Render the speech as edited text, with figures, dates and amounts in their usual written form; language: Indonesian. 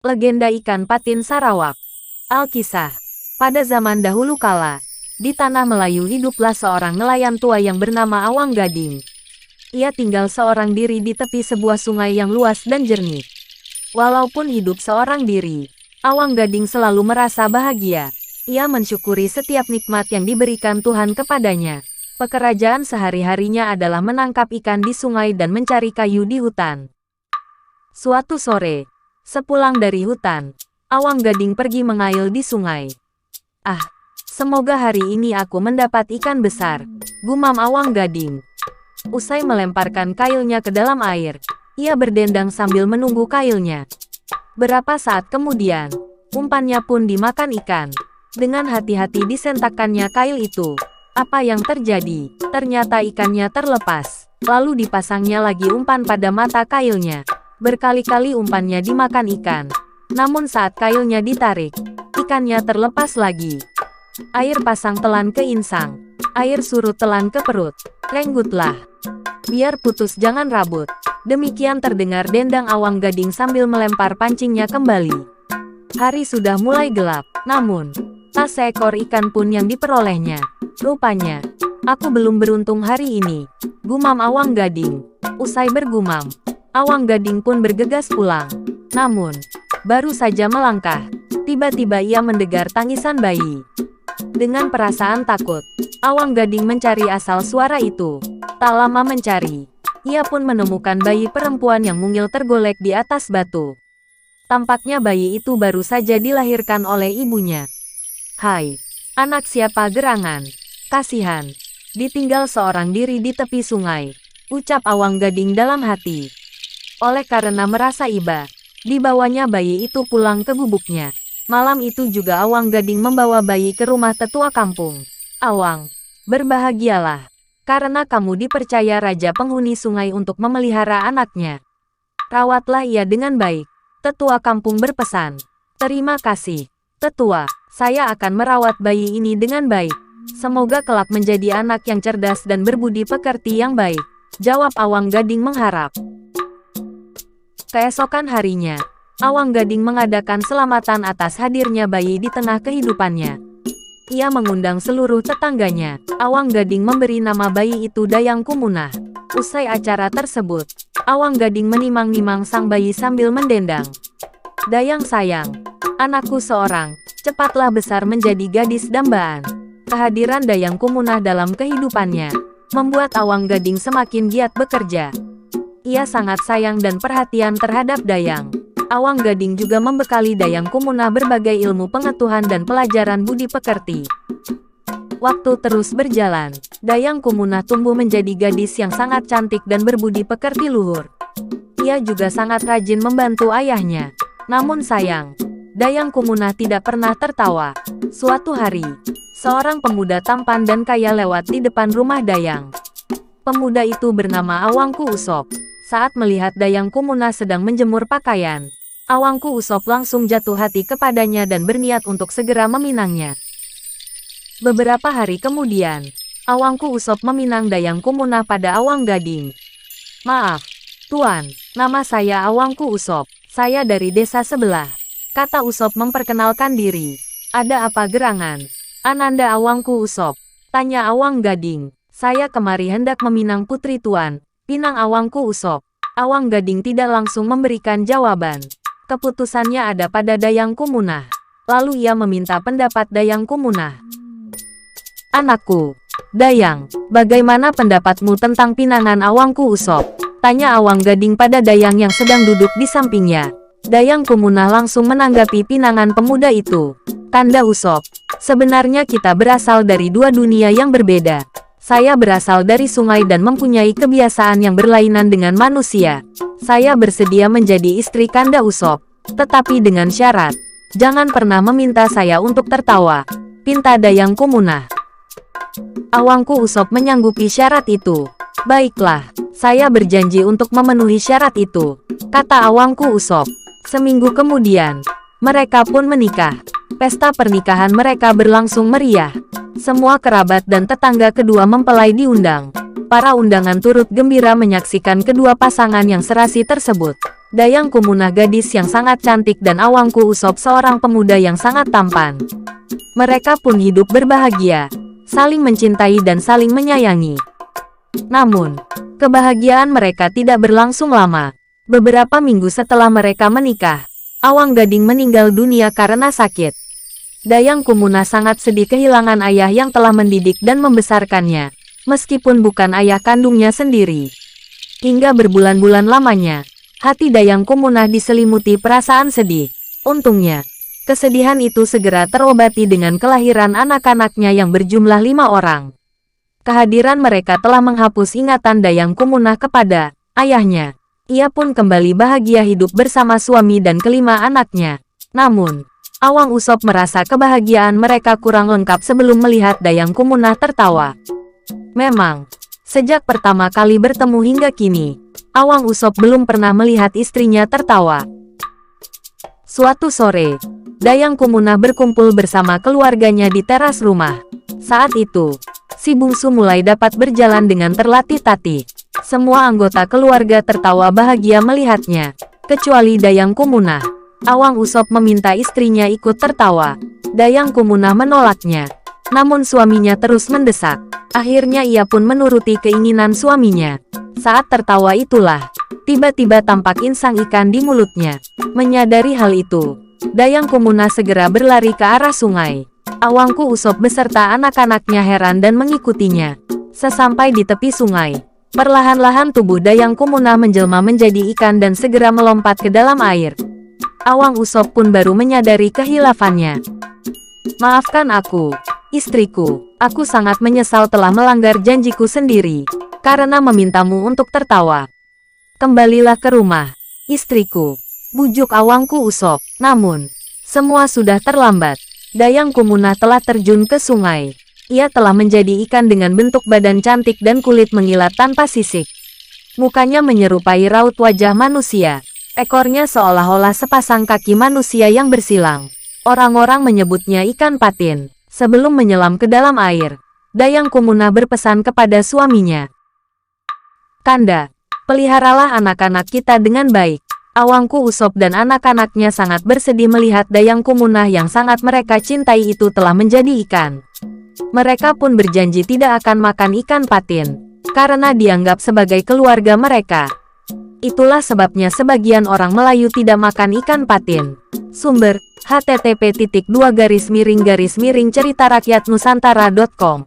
Legenda ikan patin Sarawak. Alkisah. Pada zaman dahulu kala, di tanah Melayu hiduplah seorang nelayan tua yang bernama Awang Gading. Ia tinggal seorang diri di tepi sebuah sungai yang luas dan jernih. Walaupun hidup seorang diri, Awang Gading selalu merasa bahagia. Ia mensyukuri setiap nikmat yang diberikan Tuhan kepadanya. Pekerjaan sehari-harinya adalah menangkap ikan di sungai dan mencari kayu di hutan. Suatu sore, sepulang dari hutan, Awang Gading pergi mengail di sungai. "Ah, semoga hari ini aku mendapat ikan besar," gumam Awang Gading. Usai melemparkan kailnya ke dalam air, ia berdendang sambil menunggu kailnya. Berapa saat kemudian, umpannya pun dimakan ikan. Dengan hati-hati disentakkannya kail itu. Apa yang terjadi? Ternyata ikannya terlepas. Lalu dipasangnya lagi umpan pada mata kailnya. Berkali-kali umpannya dimakan ikan. Namun saat kailnya ditarik, ikannya terlepas lagi. Air pasang telan ke insang. Air surut telan ke perut. Renggutlah. Biar putus jangan rabut. Demikian terdengar dendang Awang Gading sambil melempar pancingnya kembali. Hari sudah mulai gelap, namun tak seekor ikan pun yang diperolehnya. Rupanya, aku belum beruntung hari ini, gumam Awang Gading. Usai bergumam, Awang Gading pun bergegas pulang. Namun, baru saja melangkah, tiba-tiba ia mendengar tangisan bayi. Dengan perasaan takut, Awang Gading mencari asal suara itu. Tak lama mencari, ia pun menemukan bayi perempuan yang mungil tergolek di atas batu. Tampaknya bayi itu baru saja dilahirkan oleh ibunya. "Hai, anak siapa gerangan? Kasihan, ditinggal seorang diri di tepi sungai," ucap Awang Gading dalam hati. Oleh karena merasa iba, dibawanya bayi itu pulang ke gubuknya. Malam itu juga Awang Gading membawa bayi ke rumah tetua kampung. "Awang, berbahagialah, karena kamu dipercaya Raja Penghuni Sungai untuk memelihara anaknya. Rawatlah ia dengan baik," tetua kampung berpesan. "Terima kasih, tetua. Saya akan merawat bayi ini dengan baik. Semoga kelak menjadi anak yang cerdas dan berbudi pekerti yang baik," jawab Awang Gading mengharap. Keesokan harinya, Awang Gading mengadakan selamatan atas hadirnya bayi di tengah kehidupannya. Ia mengundang seluruh tetangganya. Awang Gading memberi nama bayi itu Dayang Kumunah. Usai acara tersebut, Awang Gading menimang-nimang sang bayi sambil mendendang. "Dayang sayang, anakku seorang, cepatlah besar menjadi gadis dambaan." Kehadiran Dayang Kumunah dalam kehidupannya membuat Awang Gading semakin giat bekerja. Ia sangat sayang dan perhatian terhadap Dayang. Awang Gading juga membekali Dayang Kumunah berbagai ilmu pengetahuan dan pelajaran budi pekerti. Waktu terus berjalan, Dayang Kumunah tumbuh menjadi gadis yang sangat cantik dan berbudi pekerti luhur. Ia juga sangat rajin membantu ayahnya. Namun sayang, Dayang Kumunah tidak pernah tertawa. Suatu hari, seorang pemuda tampan dan kaya lewat di depan rumah Dayang. Pemuda itu bernama Awangku Usop. Saat melihat Dayang Kumunah sedang menjemur pakaian, Awangku Usop langsung jatuh hati kepadanya dan berniat untuk segera meminangnya. Beberapa hari kemudian, Awangku Usop meminang Dayang Kumunah pada Awang Gading. "Maaf, Tuan, nama saya Awangku Usop. Saya dari desa sebelah," kata Usop memperkenalkan diri. "Ada apa gerangan, Ananda Awangku Usop?" tanya Awang Gading. "Saya kemari hendak meminang putri Tuan," pinang Awangku Usop. Awang Gading tidak langsung memberikan jawaban. Keputusannya ada pada Dayang Kumunah. Lalu ia meminta pendapat Dayang Kumunah. "Anakku, Dayang, bagaimana pendapatmu tentang pinangan Awangku Usop?" tanya Awang Gading pada Dayang yang sedang duduk di sampingnya. Dayang Kumunah langsung menanggapi pinangan pemuda itu. "Kanda Usop, sebenarnya kita berasal dari dua dunia yang berbeda. Saya berasal dari sungai dan mempunyai kebiasaan yang berlainan dengan manusia. Saya bersedia menjadi istri Kanda Usop, tetapi dengan syarat, jangan pernah meminta saya untuk tertawa," pinta Dayang Kumunah. Awangku Usop menyanggupi syarat itu. "Baiklah, saya berjanji untuk memenuhi syarat itu," kata Awangku Usop. Seminggu kemudian, mereka pun menikah. Pesta pernikahan mereka berlangsung meriah. Semua kerabat dan tetangga kedua mempelai diundang. Para undangan turut gembira menyaksikan kedua pasangan yang serasi tersebut. Dayang Kumunah gadis yang sangat cantik dan Awangku Usop seorang pemuda yang sangat tampan. Mereka pun hidup berbahagia, saling mencintai dan saling menyayangi. Namun, kebahagiaan mereka tidak berlangsung lama. Beberapa minggu setelah mereka menikah, Awang Gading meninggal dunia karena sakit. Dayang Kumunah sangat sedih kehilangan ayah yang telah mendidik dan membesarkannya, meskipun bukan ayah kandungnya sendiri. Hingga berbulan-bulan lamanya, hati Dayang Kumunah diselimuti perasaan sedih. Untungnya, kesedihan itu segera terobati dengan kelahiran anak-anaknya yang berjumlah 5 orang. Kehadiran mereka telah menghapus ingatan Dayang Kumunah kepada ayahnya. Ia pun kembali bahagia hidup bersama suami dan kelima anaknya. Namun, Awang Usop merasa kebahagiaan mereka kurang lengkap sebelum melihat Dayang Kumunah tertawa. Memang, sejak pertama kali bertemu hingga kini, Awang Usop belum pernah melihat istrinya tertawa. Suatu sore, Dayang Kumunah berkumpul bersama keluarganya di teras rumah. Saat itu, si bungsu mulai dapat berjalan dengan terlatih-tatih. Semua anggota keluarga tertawa bahagia melihatnya, kecuali Dayang Kumunah. Awang Usop meminta istrinya ikut tertawa. Dayang Kumunah menolaknya, namun suaminya terus mendesak. Akhirnya ia pun menuruti keinginan suaminya. Saat tertawa itulah, tiba-tiba tampak insang ikan di mulutnya. Menyadari hal itu, Dayang Kumunah segera berlari ke arah sungai. Awangku Usop beserta anak-anaknya heran dan mengikutinya. Sesampai di tepi sungai, perlahan-lahan tubuh Dayang Kumunah menjelma menjadi ikan dan segera melompat ke dalam air. Awang Usop pun baru menyadari kehilafannya. Maafkan aku, istriku. Aku sangat menyesal telah melanggar janjiku sendiri, karena memintamu untuk tertawa. Kembalilah ke rumah, istriku, bujuk Awangku Usop. Namun, semua sudah terlambat. Dayang Kumunah telah terjun ke sungai. Ia telah menjadi ikan dengan bentuk badan cantik dan kulit mengilat tanpa sisik. Mukanya menyerupai raut wajah manusia. Ekornya seolah-olah sepasang kaki manusia yang bersilang. Orang-orang menyebutnya ikan patin. Sebelum menyelam ke dalam air, Dayang Kumunah berpesan kepada suaminya. Kanda, peliharalah anak-anak kita dengan baik. Awangku Usop dan anak-anaknya sangat bersedih melihat Dayang Kumunah yang sangat mereka cintai itu telah menjadi ikan. Mereka pun berjanji tidak akan makan ikan patin, karena dianggap sebagai keluarga mereka. Itulah sebabnya sebagian orang Melayu tidak makan ikan patin. Sumber, http://ceritarakyatnusantara.com